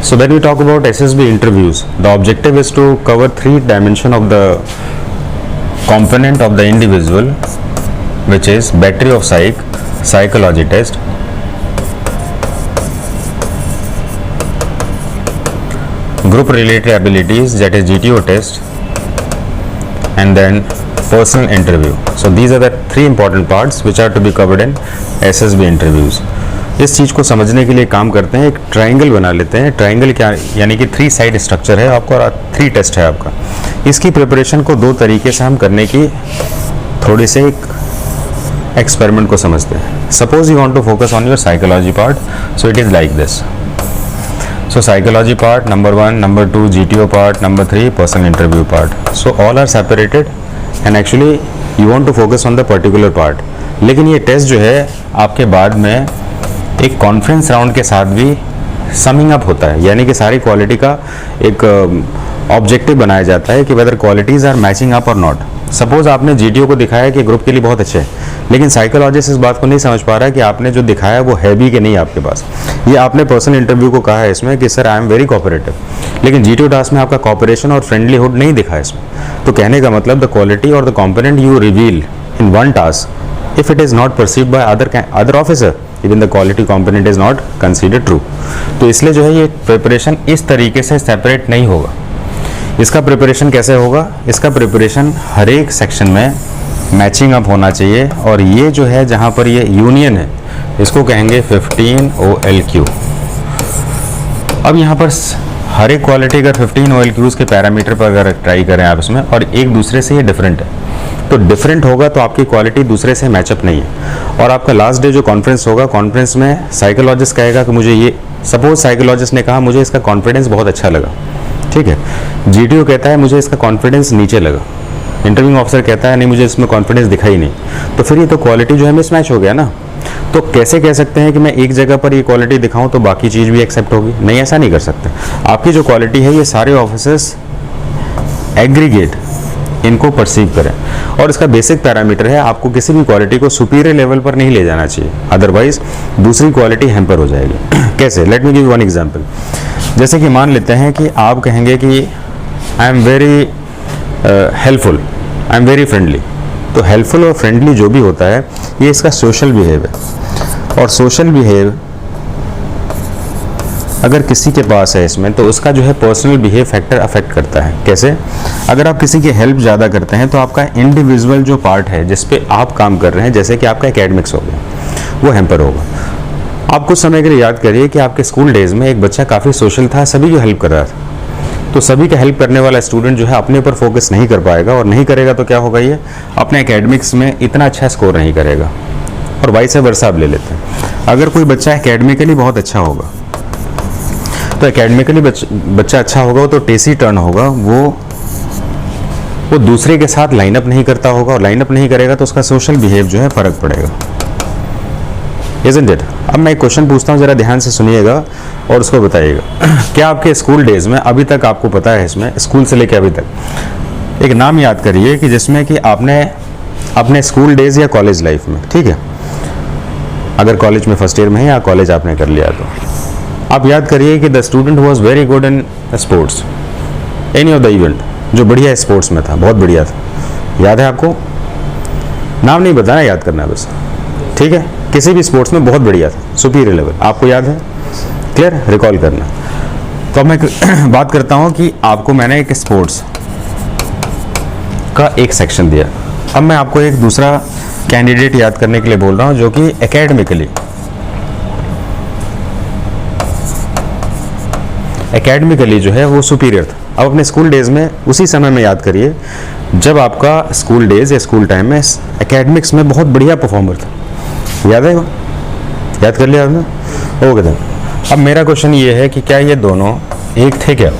So when we talk about SSB interviews, the objective is to cover three dimensions of the component of the individual, which is battery of psychology test, group related abilities, that is GTO test, and then personal interview. So these are the three important parts which are to be covered in SSB interviews. इस चीज़ को समझने के लिए काम करते हैं, एक triangle बना लेते हैं. ट्रायंगल क्या यानी कि 3 साइड स्ट्रक्चर है आपका और 3 टेस्ट है आपका. इसकी प्रिपरेशन को 2 तरीके से हम करने की थोड़ी से एक एक्सपेरिमेंट को समझते हैं. Suppose you want to focus on your psychology part, so it is like this. So psychology part number 1, number 2 GTO part, number 3 personal interview part. So all are separated and actually you want to focus on the particular part. लेकिन ये test जो है आपके बाद में एक conference round के साथ भी समिंग अप होता है, यानी कि सारी क्वालिटी का एक ऑब्जेक्टिव बनाया जाता है कि whether qualities are matching up और नॉट. सपोज आपने GTO को दिखाया कि ग्रुप के लिए बहुत अच्छे है, लेकिन साइकोलॉजिस्ट इस बात को नहीं समझ पा रहा है कि आपने जो दिखाया वो है भी कि नहीं आपके पास. ये आपने पर्सनल इंटरव्यू को कहा है इसमें कि sir I am very cooperative, लेकिन GTO टास्क में आपका कोऑपरेशन और फ्रेंडलीहुड नहीं दिखा है इसमें. तो कहने का मतलब द क्वालिटी और the component you reveal in one task, if it is not perceived by other officer, even the quality component is not considered true. तो इसलिए जो है ये प्रिपरेशन इस तरीके से सेपरेट नहीं होगा. इसका प्रिपरेशन कैसे होगा? इसका प्रिपरेशन हर एक सेक्शन में मैचिंग अप होना चाहिए, और ये जो है जहाँ पर ये यूनियन है इसको कहेंगे 15 OLQ. अब यहाँ पर हर एक क्वालिटी अगर 15 OLQs के पैरामीटर पर अगर ट्राई करें आप इसमें, और एक दूसरे से ये डिफरेंट है, तो डिफरेंट होगा तो आपकी क्वालिटी दूसरे से मैचअप नहीं है. और आपका लास्ट डे जो कॉन्फ्रेंस होगा, कॉन्फ्रेंस में साइकोलॉजिस्ट कहेगा कि मुझे ये, सपोज साइकोलॉजिस्ट ने कहा मुझे इसका कॉन्फिडेंस बहुत अच्छा लगा, ठीक है. GTO कहता है मुझे इसका कॉन्फिडेंस नीचे लगा. इंटरव्यूइंग ऑफिसर कहता है नहीं मुझे इसमें कॉन्फिडेंस दिखा ही नहीं. तो फिर ये तो क्वालिटी जो है मिसमैच हो गया ना. तो कैसे कह सकते हैं कि मैं एक जगह पर ये क्वालिटी दिखाऊं तो बाकी चीज़ भी एक्सेप्ट होगी? नहीं, ऐसा नहीं कर सकते. आपकी जो क्वालिटी है ये सारे ऑफिसर्स एग्रीगेट इनको परसीव करें, और इसका बेसिक पैरामीटर है आपको किसी भी क्वालिटी को सुपीरियर लेवल पर नहीं ले जाना चाहिए, अदरवाइज दूसरी क्वालिटी हैम्पर हो जाएगी. कैसे? Late me give one example. जैसे कि मान लेते हैं कि आप कहेंगे कि I am very helpful, I am very friendly. तो हेल्पफुल और फ्रेंडली जो भी होता है ये इसका सोशल बिहेव है, और सोशल बिहेव अगर किसी के पास है इसमें तो उसका जो है पर्सनल बिहेव फैक्टर अफेक्ट करता है. कैसे? अगर आप किसी की हेल्प ज़्यादा करते हैं तो आपका इंडिविजुअल जो पार्ट है जिस पे आप काम कर रहे हैं, जैसे कि आपका एकेडमिक्स हो गया, वो हैम्पर होगा. आप कुछ समय के लिए याद करिए कि आपके स्कूल डेज में एक बच्चा काफ़ी सोशल था, सभी की हेल्प कर रहा था. तो सभी का हेल्प करने वाला स्टूडेंट जो है अपने ऊपर फोकस नहीं कर पाएगा, और नहीं करेगा तो क्या होगा, ये अपने एकेडमिक्स में इतना अच्छा स्कोर नहीं करेगा. और वाइस वर्सा आप ले लेते हैं. अगर कोई बच्चा एकेडमिकली बहुत अच्छा होगा तो एकेडमिकली बच्चा अच्छा होगा तो टेसी टर्न होगा, वो दूसरे के साथ लाइनअप नहीं करता होगा, और लाइनअप नहीं करेगा तो उसका सोशल बिहेव जो है फ़र्क पड़ेगा. Isn't it? अब मैं एक क्वेश्चन पूछता हूँ, ज़रा ध्यान से सुनिएगा और उसको बताइएगा. क्या आपके स्कूल डेज में अभी तक आपको पता है, इसमें स्कूल से लेकर अभी तक एक नाम याद करिए कि जिसमें कि आपने अपने स्कूल डेज या कॉलेज लाइफ में, ठीक है, अगर कॉलेज में फर्स्ट ईयर में है या कॉलेज आपने कर लिया, तो आप याद करिए कि the student was very good in sports, any of the event, जो बढ़िया स्पोर्ट्स में था, बहुत बढ़िया था. याद है आपको? नाम नहीं बताना, याद करना है बस, ठीक है. किसी भी स्पोर्ट्स में बहुत बढ़िया था, सुपीरियर लेवल, आपको याद है? क्लियर? रिकॉल करना. तो अब मैं बात करता हूँ कि आपको मैंने एक स्पोर्ट्स का एक सेक्शन दिया. अब मैं आपको एक दूसरा कैंडिडेट याद करने के लिए बोल रहा हूँ जो कि एकेडमिकली जो है वो सुपीरियर था. अब अपने स्कूल डेज में उसी समय में याद करिए जब आपका स्कूल डेज या स्कूल टाइम में एकेडमिक्स में बहुत बढ़िया परफॉर्मर था. याद है? याद कर लिया आपने? Okay then. अब मेरा क्वेश्चन ये है कि क्या ये दोनों एक थे क्या?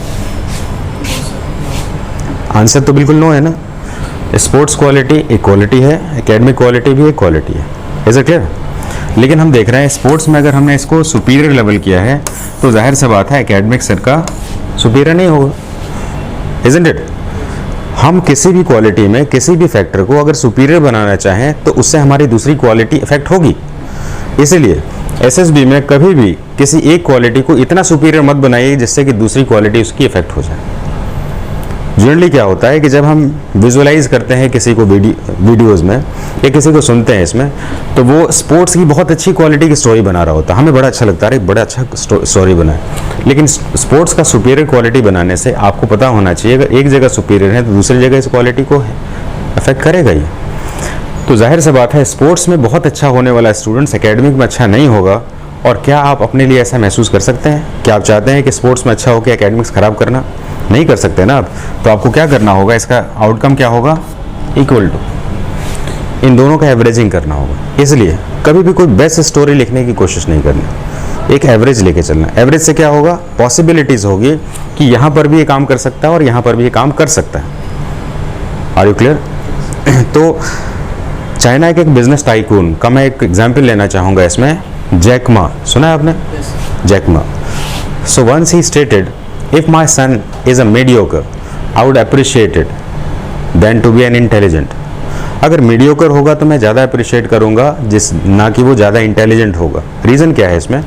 आंसर तो बिल्कुल नो है ना. स्पोर्ट्स क्वालिटी एक क्वालिटी है, एकेडमिक क्वालिटी भी एक क्वालिटी है. Is it clear? लेकिन हम देख रहे हैं स्पोर्ट्स में अगर हमने इसको सुपीरियर लेवल किया है तो जाहिर सी बात है एकेडमिक सर का सुपीरियर नहीं होगा. Isn't it? हम किसी भी क्वालिटी में किसी भी फैक्टर को अगर सुपीरियर बनाना चाहें तो उससे हमारी दूसरी क्वालिटी इफेक्ट होगी. इसीलिए एसएसबी में कभी भी किसी एक क्वालिटी को इतना सुपीरियर मत बनाइए जिससे कि दूसरी क्वालिटी उसकी इफेक्ट हो जाए। जनरली क्या होता है कि जब हम विजुअलाइज करते हैं किसी को वीडियोस में या किसी को सुनते हैं इसमें, तो वो स्पोर्ट्स की बहुत अच्छी क्वालिटी की स्टोरी बना रहा होता है, हमें बड़ा अच्छा लगता है, बड़ा अच्छा स्टोरी बना है। लेकिन स्पोर्ट्स का सुपीरियर क्वालिटी बनाने से आपको पता होना चाहिए अगर एक जगह सुपीरियर है तो दूसरी जगह इस क्वालिटी को अफेक्ट करेगा ही। तो जाहिर सी बात है स्पोर्ट्स में बहुत अच्छा होने वाला स्टूडेंट्स एकेडमिक में अच्छा नहीं होगा। और क्या आप अपने लिए ऐसा महसूस कर सकते हैं? क्या आप चाहते हैं कि स्पोर्ट्स में अच्छा होकर एकेडमिक्स खराब करना? नहीं कर सकते ना आप। तो आपको क्या करना होगा, इसका आउटकम क्या होगा? इक्वल टू इन दोनों का एवरेजिंग करना होगा। इसलिए कभी भी कोई बेस्ट स्टोरी लिखने की कोशिश नहीं करनी, एक एवरेज लेके चलना। एवरेज से क्या होगा? पॉसिबिलिटीज होगी कि यहाँ पर भी ये काम कर सकता है और यहाँ पर भी ये काम कर सकता है। Are you clear? तो चाइना के एक बिजनेस टाइकून का मैं एक एग्जाम्पल लेना चाहूँगा इसमें, जैक मा। सुना है आपने? Jack Ma. So once he stated, if my son is a mediocre, I would appreciate it than to be an intelligent. अगर मीडियोकर होगा तो मैं ज़्यादा अप्रिशिएट करूँगा ना कि वो ज़्यादा इंटेलिजेंट होगा। रीज़न क्या है इसमें?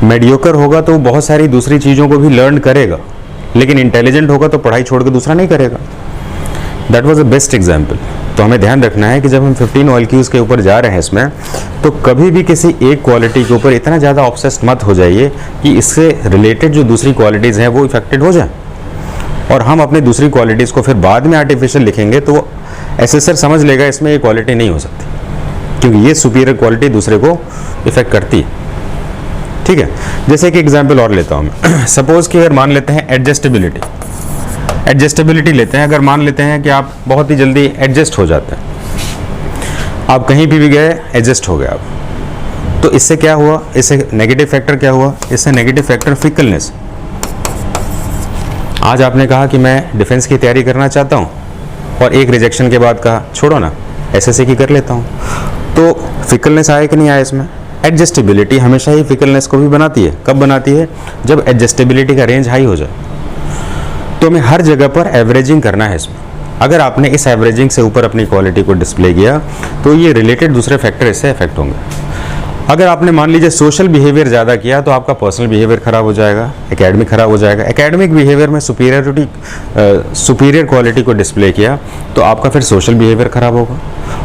मीडियोकर होगा तो बहुत सारी दूसरी चीज़ों को भी लर्न करेगा, लेकिन इंटेलिजेंट होगा तो पढ़ाई छोड़ के दूसरा नहीं करेगा। That was a best example. तो हमें ध्यान रखना है कि जब हम 15 OLQs के ऊपर जा रहे हैं इसमें, तो कभी भी किसी एक क्वालिटी के ऊपर इतना ज़्यादा ऑब्सेस्ड मत हो जाइए कि इससे रिलेटेड जो दूसरी क्वालिटीज़ हैं वो इफेक्टेड हो जाए और हम अपनी दूसरी क्वालिटीज़ को फिर बाद में आर्टिफिशियल लिखेंगे तो एसेसर समझ लेगा इसमें ये क्वालिटी नहीं हो सकती, क्योंकि ये सुपीरियर क्वालिटी दूसरे को इफेक्ट करती है। ठीक है, जैसे एक एग्जाम्पल और लेता हूँ मैं। सपोज कि अगर मान लेते हैं एडजस्टेबिलिटी लेते हैं। अगर मान लेते हैं कि आप बहुत ही जल्दी एडजस्ट हो जाते हैं, आप कहीं भी गए एडजस्ट हो गए आप, तो इससे क्या हुआ? इससे नेगेटिव फैक्टर क्या हुआ? इससे नेगेटिव फैक्टर फिकलनेस। आज आपने कहा कि मैं डिफेंस की तैयारी करना चाहता हूँ और एक रिजेक्शन के बाद कहा छोड़ो ना एसएससी की कर लेता हूँ, तो फिकलनेस आए कि नहीं आया इसमें? एडजस्टेबिलिटी हमेशा ही फिकलनेस को भी बनाती है। कब बनाती है? जब एडजस्टेबिलिटी का रेंज हाई हो जाए। तो हमें हर जगह पर एवरेजिंग करना है इसमें। अगर आपने इस एवरेजिंग से ऊपर अपनी क्वालिटी को डिस्प्ले किया तो ये रिलेटेड दूसरे फैक्टर इससे इफेक्ट होंगे। अगर आपने मान लीजिए सोशल बिहेवियर ज़्यादा किया तो आपका पर्सनल बिहेवियर खराब हो जाएगा, एकेडमिक खराब हो जाएगा। एकेडमिक बिहेवियर में सुपीरियर क्वालिटी को डिस्प्ले किया तो आपका फिर सोशल बिहेवियर खराब होगा।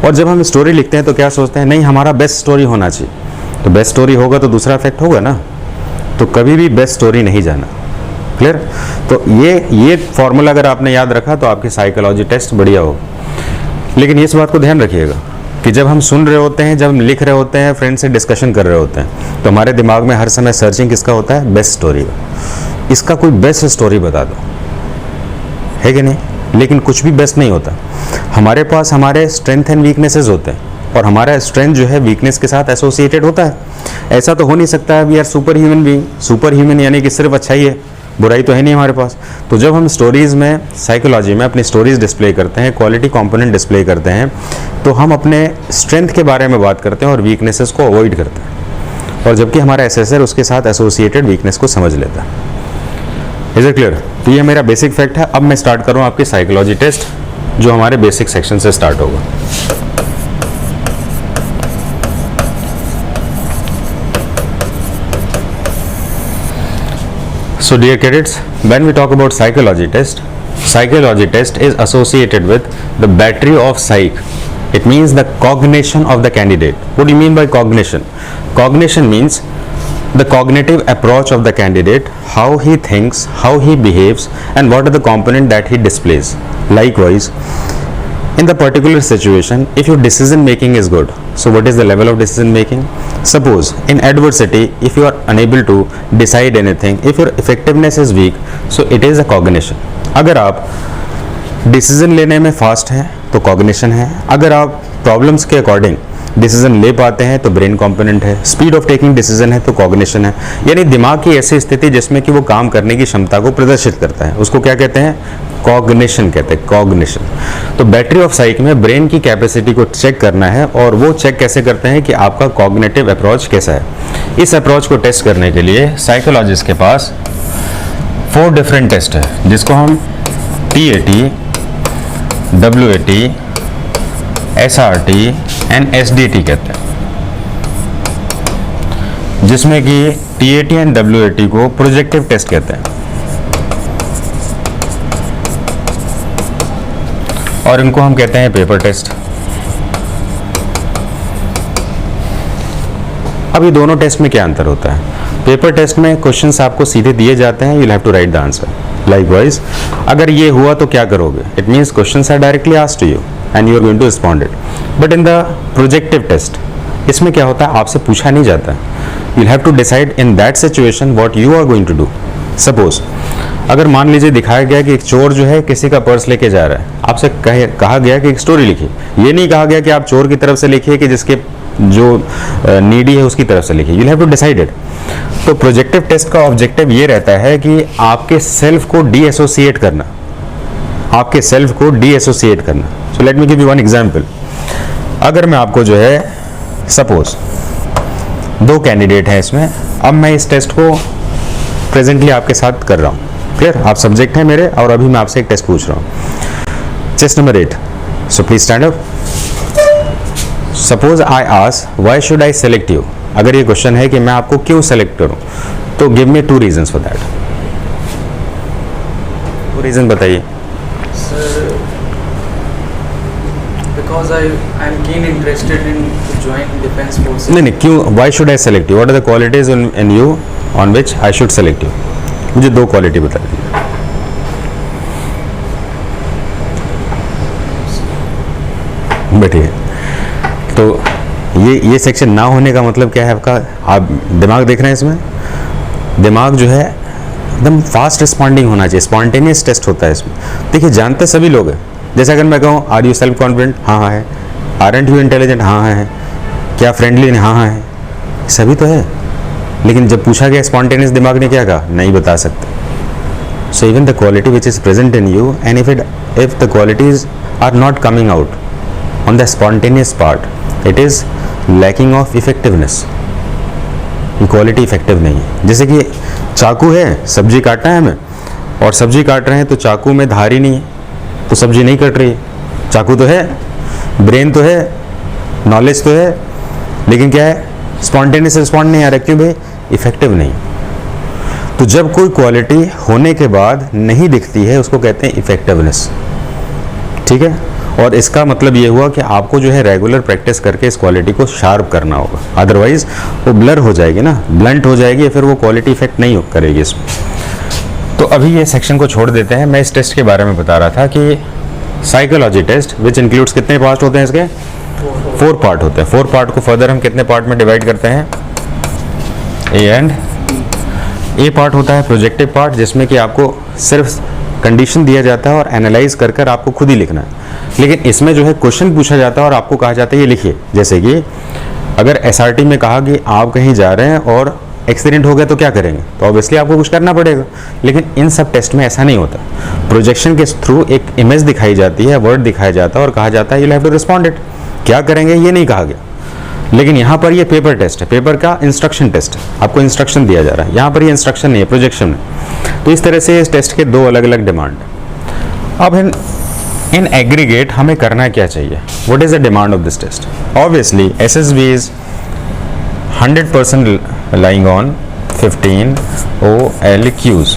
और जब हम स्टोरी लिखते हैं तो क्या सोचते हैं? नहीं, हमारा बेस्ट स्टोरी होना चाहिए। तो बेस्ट स्टोरी होगा तो दूसरा इफेक्ट होगा ना। तो कभी भी बेस्ट स्टोरी नहीं जाना। क्लियर? तो ये फॉर्मूला अगर आपने याद रखा तो आपकी साइकोलॉजी टेस्ट बढ़िया होगा। लेकिन इस बात को ध्यान रखिएगा कि जब हम सुन रहे होते हैं, जब हम लिख रहे होते हैं, फ्रेंड से डिस्कशन कर रहे होते हैं, तो हमारे दिमाग में हर समय सर्चिंग किसका होता है? बेस्ट स्टोरी का। इसका कोई बेस्ट स्टोरी बता दो, है कि नहीं? लेकिन कुछ भी बेस्ट नहीं होता। हमारे पास हमारे स्ट्रेंथ एंड वीकनेसेस होते हैं और हमारा स्ट्रेंथ जो है वीकनेस के साथ एसोसिएटेड होता है। ऐसा तो हो नहीं सकता है we are super human being. Super human यानी कि सिर्फ अच्छा ही है, बुराई तो है नहीं हमारे पास। तो जब हम स्टोरीज़ में, साइकोलॉजी में अपनी स्टोरीज डिस्प्ले करते हैं, क्वालिटी कंपोनेंट डिस्प्ले करते हैं, तो हम अपने स्ट्रेंथ के बारे में बात करते हैं और वीकनेसेस को अवॉइड करते हैं, और जबकि हमारा एसेसर उसके साथ एसोसिएटेड वीकनेस को समझ लेता है। Is it clear? तो ये मेरा बेसिक फैक्ट है। अब मैं स्टार्ट करूँ आपकी साइकोलॉजी टेस्ट, जो हमारे बेसिक सेक्शन से स्टार्ट होगा। So dear cadets, when we talk about psychology test is associated with the battery of psych. It means the cognition of the candidate. What do you mean by cognition? Cognition means the cognitive approach of the candidate, how he thinks, how he behaves, and what are the components that he displays. Likewise, in the particular situation, if your decision making is good, so what is the level of decision making? Suppose in adversity, if you are unable to decide anything, if your effectiveness is weak, so it is a cognition. अगर आप decision लेने में fast हैं तो cognition है। अगर आप problems के अकॉर्डिंग डिसीजन ले पाते हैं तो ब्रेन कंपोनेंट है। स्पीड ऑफ टेकिंग डिसीजन है तो कॉग्निशन है। यानी दिमाग की ऐसी स्थिति जिसमें कि वो काम करने की क्षमता को प्रदर्शित करता है, उसको क्या कहते हैं? कॉग्निशन कहते हैं, कॉग्निशन। तो बैटरी ऑफ साइक में ब्रेन की कैपेसिटी को चेक करना है, और वो चेक कैसे करते हैं कि आपका कॉग्निटिव अप्रोच कैसा है। इस अप्रोच को टेस्ट करने के लिए साइकोलॉजिस्ट के पास 4 डिफरेंट टेस्ट है, जिसको हम TAT, WAT, SRT and SDT कहते हैं। जिसमें कि TAT एंड WAT को प्रोजेक्टिव टेस्ट कहते हैं, और इनको हम कहते हैं पेपर टेस्ट। अब ये दोनों टेस्ट में क्या अंतर होता है? पेपर टेस्ट में क्वेश्चंस आपको सीधे दिए जाते हैं, you will have to write the answer. Likewise अगर ये हुआ तो क्या करोगे? It means questions are directly asked to you and you are going to respond it. But in the projective test इसमें क्या होता है? आपसे पूछा नहीं जाता, you will have to decide in that situation what you are going to do. Suppose अगर मान लीजिए दिखाया गया कि एक चोर जो है किसी का पर्स लेके जा रहा है, आपसे कहा गया कि एक स्टोरी लिखिए, ये नहीं कहा गया कि आप चोर की तरफ से लिखिए कि जिसके जो नीडी है उसकी तरफ से लिखिए, you will have to decide it. तो प्रोजेक्टिव टेस्ट का ऑब्जेक्टिव ये रहता है कि आपके सेल्फ को डीएसोसिएट करना, आपके सेल्फ को डीएसोसिएट करना। सो let me give you one example. अगर मैं आपको जो है सपोज 2 कैंडिडेट हैं इसमें, अब मैं इस टेस्ट को प्रेजेंटली आपके साथ कर रहा हूँ, क्लियर? आप सब्जेक्ट हैं मेरे और अभी मैं आपसे एक टेस्ट पूछ रहा हूँ। Test number 8, so please stand up. Suppose I ask why should I select you. अगर ये क्वेश्चन है कि मैं आपको क्यों सेलेक्ट करूं, तो give me 2 reasons for that. 2 reason बताइए। Sir, because I'm keen interested in to join defense forces. नहीं, क्यों? Why should I select you? What are the qualities in you on which I should select you? मुझे 2 quality बता दीजिए। बैठिए। तो ये section ना होने का मतलब क्या है आपका? आप दिमाग देख रहे हैं इसमें? दिमाग जो है एकदम फास्ट रिस्पॉन्डिंग होना चाहिए, स्पॉन्टेनियस टेस्ट होता है इसमें। देखिए जानते सभी लोग हैं, जैसे अगर मैं कहूँ आर यू सेल्फ कॉन्फिडेंट? हाँ हाँ है। Aren't you intelligent? हाँ हाँ है। क्या फ्रेंडली? हाँ हाँ है। सभी तो है, लेकिन जब पूछा गया स्पॉन्टेनियस, दिमाग ने क्या कहा? नहीं बता सकते। So even the quality which is present in you and if the qualities are not coming out on the spontaneous part, it is lacking of effectiveness. Quality effective नहीं है। जैसे कि चाकू है, सब्जी काटना है हमें, और सब्जी काट रहे हैं तो चाकू में धार ही नहीं है, तो सब्जी नहीं कट रही है। चाकू तो है, ब्रेन तो है, नॉलेज तो है, लेकिन क्या है? स्पॉन्टेनियस रिस्पॉन्ड नहीं आ रहा। क्यों भाई? इफेक्टिव नहीं। तो जब कोई क्वालिटी होने के बाद नहीं दिखती है, उसको कहते हैं इफेक्टिवनेस। ठीक है? और इसका मतलब ये हुआ कि आपको जो है रेगुलर प्रैक्टिस करके इस क्वालिटी को शार्प करना होगा, अदरवाइज वो ब्लर हो जाएगी ना, ब्लंट हो जाएगी, फिर वो क्वालिटी इफेक्ट नहीं करेगी इसमें। तो अभी ये सेक्शन को छोड़ देते हैं। मैं इस टेस्ट के बारे में बता रहा था कि साइकोलॉजी टेस्ट विच इंक्लूड्स कितने पार्ट होते हैं इसके? 4 पार्ट होते हैं। 4 पार्ट को फर्दर हम कितने पार्ट में डिवाइड करते हैं? ए पार्ट होता है प्रोजेक्टिव पार्ट, जिसमें कि आपको सिर्फ कंडीशन दिया जाता है और एनालाइज कर कर आपको खुद ही लिखना है। लेकिन इसमें जो है क्वेश्चन पूछा जाता है और आपको कहा जाता है ये लिखिए। जैसे कि अगर एसआरटी में कहा कि आप कहीं जा रहे हैं और एक्सीडेंट हो गया तो क्या करेंगे, तो ऑब्वियसली आपको कुछ करना पड़ेगा। लेकिन इन सब टेस्ट में ऐसा नहीं होता। प्रोजेक्शन के थ्रू एक इमेज दिखाई जाती है, वर्ड दिखाया जाता है और कहा जाता है you have to respond it. क्या करेंगे ये नहीं कहा गया। लेकिन यहाँ पर ये पेपर टेस्ट है, पेपर का इंस्ट्रक्शन टेस्ट है, आपको इंस्ट्रक्शन दिया जा रहा है। यहाँ पर ये इंस्ट्रक्शन नहीं है, प्रोजेक्शन है। तो इस तरह से इस टेस्ट के 2 अलग अलग डिमांड। अब इन एग्रीगेट हमें करना क्या चाहिए? What is the demand of this test? Obviously SSB is 100% relying on 15 OLQs.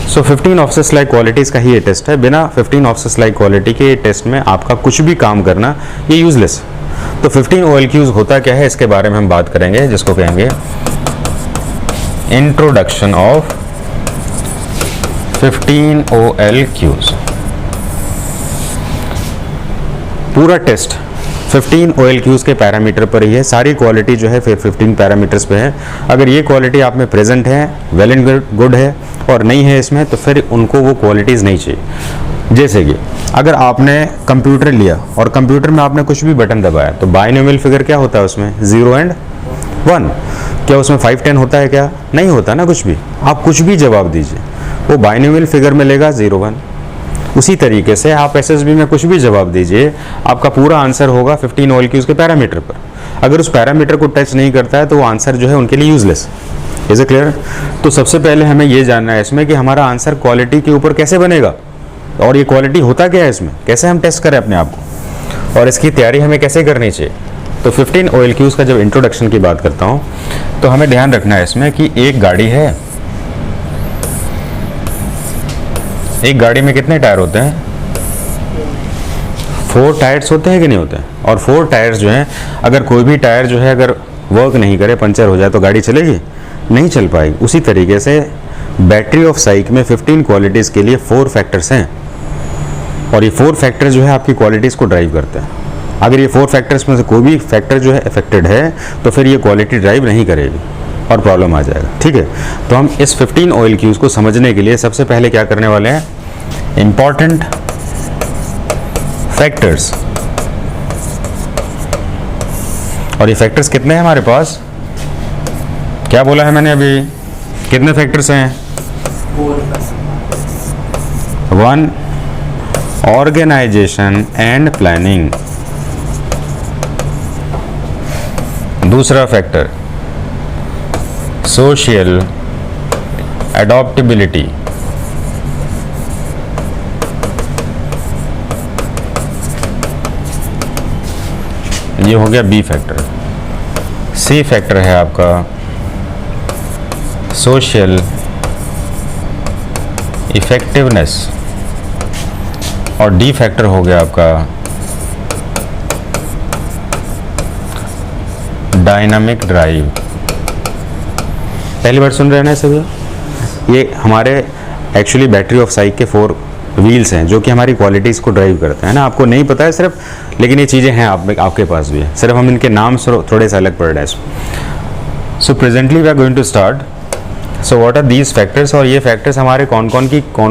सो 15 ऑफिसर्स लाइक क्वालिटीज़ का ही ये टेस्ट है। बिना 15 ऑफिसर्स लाइक क्वालिटी के ये टेस्ट में आपका कुछ भी काम करना ये यूजलेस। तो 15 OLQs होता क्या है, इसके बारे में हम बात करेंगे, जिसको कहेंगे इंट्रोडक्शन ऑफ 15 OLQs। पूरा टेस्ट 15 OLQs के पैरामीटर पर ही है। सारी क्वालिटी जो है फिर 15 पैरामीटर्स पे है। अगर ये क्वालिटी आप में प्रेजेंट है, वेल एंड गुड है, और नहीं है इसमें, तो फिर उनको वो क्वालिटीज़ नहीं चाहिए। जैसे कि अगर आपने कंप्यूटर लिया और कंप्यूटर में आपने कुछ भी बटन दबाया, तो बाइनोमियल फिगर क्या होता है उसमें? 0 एंड 1। क्या उसमें 5 10 होता है? क्या नहीं होता ना। कुछ भी आप कुछ भी जवाब दीजिए, वो बाइनोमियल फिगर में लेगा 0 1। उसी तरीके से आप एसएसबी में कुछ भी जवाब दीजिए, आपका पूरा आंसर होगा 15 OLQs के पैरामीटर पर। अगर उस पैरामीटर को टच नहीं करता है तो वो आंसर जो है उनके लिए यूजलेस। Is it clear? तो सबसे पहले हमें ये जानना है इसमें कि हमारा आंसर क्वालिटी के ऊपर कैसे बनेगा, और ये क्वालिटी होता क्या है इसमें, कैसे हम टेस्ट करें अपने आप को, और इसकी तैयारी हमें कैसे करनी चाहिए। तो 15 OLQs का जब इंट्रोडक्शन की बात करता हूँ तो हमें ध्यान रखना है इसमें कि एक गाड़ी है, एक गाड़ी में कितने टायर होते हैं? 4 टायर्स होते हैं कि नहीं होते हैं? और 4 टायर्स जो हैं, अगर कोई भी टायर जो है अगर वर्क नहीं करे, पंचर हो जाए तो गाड़ी चलेगी? नहीं चल पाएगी। उसी तरीके से बैटरी ऑफ साइक में 15 क्वालिटीज़ के लिए 4 फैक्टर्स हैं, और ये 4 फैक्टर्स जो है आपकी क्वालिटीज़ को ड्राइव करते हैं। अगर ये 4 फैक्टर्स में से कोई भी फैक्टर जो है अफेक्टेड है तो फिर ये क्वालिटी ड्राइव नहीं करेगी और प्रॉब्लम आ जाएगा। ठीक है, तो हम इस 15 OLQs को समझने के लिए सबसे पहले क्या करने वाले हैं? Important factors. और ये फैक्टर्स कितने हैं हमारे पास? क्या बोला है मैंने अभी? कितने फैक्टर्स हैं? 1 ऑर्गेनाइजेशन एंड प्लानिंग। दूसरा फैक्टर सोशल एडॉप्टेबिलिटी। ये हो गया बी फैक्टर। सी फैक्टर है आपका सोशल इफेक्टिवनेस, और डी फैक्टर हो गया आपका डायनामिक ड्राइव। पहली बार सुन रहे हैं ना सभी? ये हमारे एक्चुअली बैटरी ऑफ साइक के 4 व्हील्स हैं जो कि हमारी क्वालिटीज़ को ड्राइव करते हैं ना। आपको नहीं पता है सिर्फ, लेकिन ये चीज़ें हैं आपके पास भी है, सिर्फ हम इनके नाम थोड़े से अलग पड़ रहे हैं। So presently we are going to start. So what are these factors, और ये फैक्टर्स हमारे कौन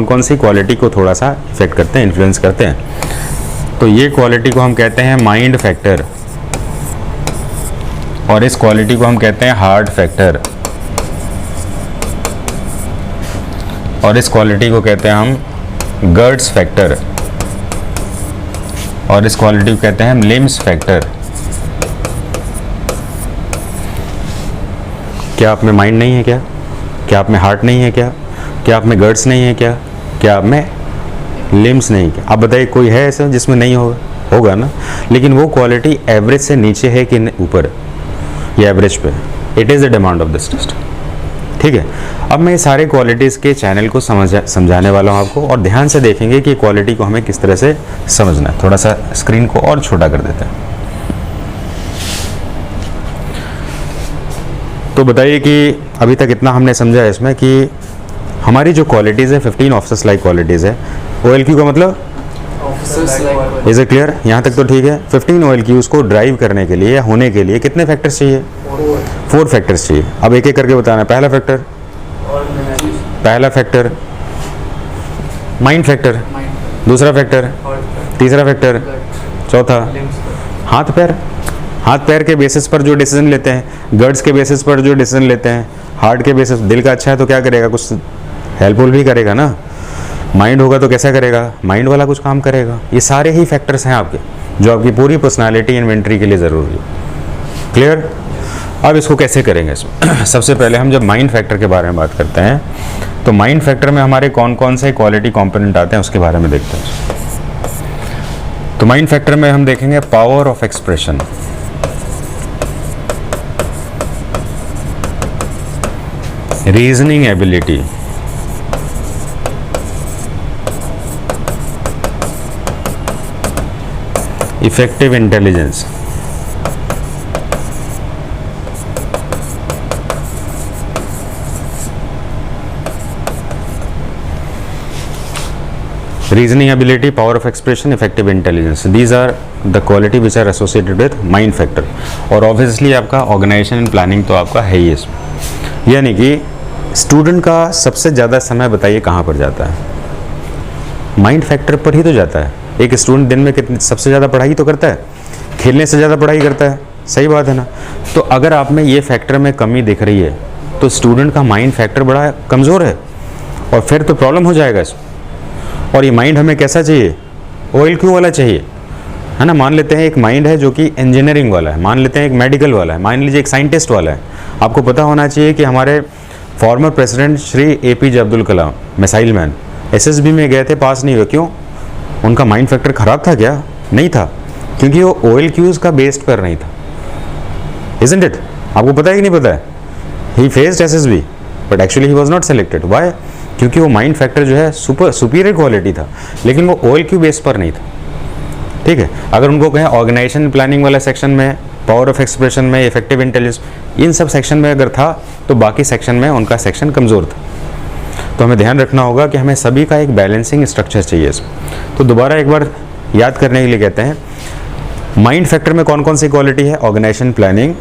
कौन सी क्वालिटी को थोड़ा सा इफेक्ट करते हैं, इन्फ्लुएंस करते हैं। तो ये क्वालिटी को हम कहते हैं माइंड फैक्टर, और इस क्वालिटी को हम कहते हैं हार्ट फैक्टर, और इस क्वालिटी को कहते हैं हम गर्ट्स फैक्टर, और इस क्वालिटी को कहते हैं हम लिम्स फैक्टर। क्या आप में माइंड नहीं है क्या? क्या आप में हार्ट नहीं है क्या? क्या आप में गर्ट्स नहीं है क्या? क्या आप में लिम्स नहीं है क्या? आप बताइए, कोई है ऐसा जिसमें नहीं होगा ना? लेकिन वो क्वालिटी एवरेज से नीचे है कि ऊपर, या एवरेज पे? It is the demand of this test. ठीक है, अब मैं ये सारे क्वालिटीज़ के चैनल को समझाने वाला हूँ आपको, और ध्यान से देखेंगे कि क्वालिटी को हमें किस तरह से समझना है। थोड़ा सा स्क्रीन को और छोटा कर देते हैं। तो बताइए कि अभी तक इतना हमने समझा है इसमें कि हमारी जो क्वालिटीज़ है 15 ऑफिसर्स लाइक क्वालिटीज़ है। OLQ का मतलब इज इट क्लियर? यहाँ तक तो ठीक है। 15 OLQs को ड्राइव करने के लिए या होने के लिए कितने फैक्टर्स चाहिए? 4 फैक्टर्स चाहिए। अब एक एक करके बताना। पहला फैक्टर माइंड फैक्टर, दूसरा फैक्टर, तीसरा फैक्टर, चौथा हाथ पैर के बेसिस पर जो डिसीजन लेते हैं, गर्ड्स के बेसिस पर जो डिसीजन लेते हैं, हार्ट के बेसिस। दिल का अच्छा है तो क्या करेगा? कुछ हेल्पफुल भी करेगा ना। माइंड होगा तो कैसा करेगा? माइंड वाला कुछ काम करेगा। ये सारे ही फैक्टर्स हैं आपके, जो आपकी पूरी पर्सनालिटी इन्वेंट्री के लिए ज़रूरी है। क्लियर? अब इसको कैसे करेंगे? सबसे पहले हम जब माइंड फैक्टर के बारे में बात करते हैं तो माइंड फैक्टर में हमारे कौन कौन से क्वालिटी कंपोनेंट आते हैं उसके बारे में देखते हैं। तो माइंड फैक्टर में हम देखेंगे power of expression, reasoning ability, effective intelligence, reasoning ability, power of expression, effective intelligence. These are the quality which are associated with mind factor. और obviously आपका organization and planning तो आपका है ही इसमें। यानी कि स्टूडेंट का सबसे ज़्यादा समय बताइए कहाँ पर जाता है? माइंड फैक्टर पर ही तो जाता है। एक स्टूडेंट दिन में कितनी सबसे ज़्यादा पढ़ाई तो करता है, खेलने से ज़्यादा पढ़ाई करता है। सही बात है ना? तो अगर आप में ये फैक्टर में कमी दिख रही है तो स्टूडेंट का माइंड फैक्टर बड़ा कमज़ोर है, और फिर तो प्रॉब्लम हो जाएगा इसमें। और ये माइंड हमें कैसा चाहिए? OLQ वाला चाहिए, है ना? मान लेते हैं एक माइंड है जो कि इंजीनियरिंग वाला है, मान लेते हैं एक मेडिकल वाला है, मान लीजिए एक साइंटिस्ट वाला है। आपको पता होना चाहिए कि हमारे former president Shri APJ Abdul Kalam, missile man, SSB में गए थे, पास नहीं हुए। क्यों? उनका माइंड फैक्टर ख़राब था क्या? नहीं था, क्योंकि वो OLQs का बेस्ड पर नहीं था। Isn't it? आपको पता है कि नहीं पता है? He faced SSB, but actually he was not selected. Why? क्योंकि वो माइंड फैक्टर जो है सुपीरियर क्वालिटी था, लेकिन वो OLQ बेस पर नहीं था. ठीक है, अगर उनको कहें ऑर्गेनाइजेशन प्लानिंग वाला सेक्शन में, पावर ऑफ एक्सप्रेशन में, इफेक्टिव इंटेलिजेंस, इन सब सेक्शन में अगर था तो बाकी सेक्शन में उनका सेक्शन कमज़ोर था. तो हमें ध्यान रखना होगा कि हमें सभी का एक बैलेंसिंग स्ट्रक्चर चाहिए इसमें. तो दोबारा एक बार याद करने के लिए कहते हैं, माइंड फैक्टर में कौन कौन सी क्वालिटी है? Organisation planning,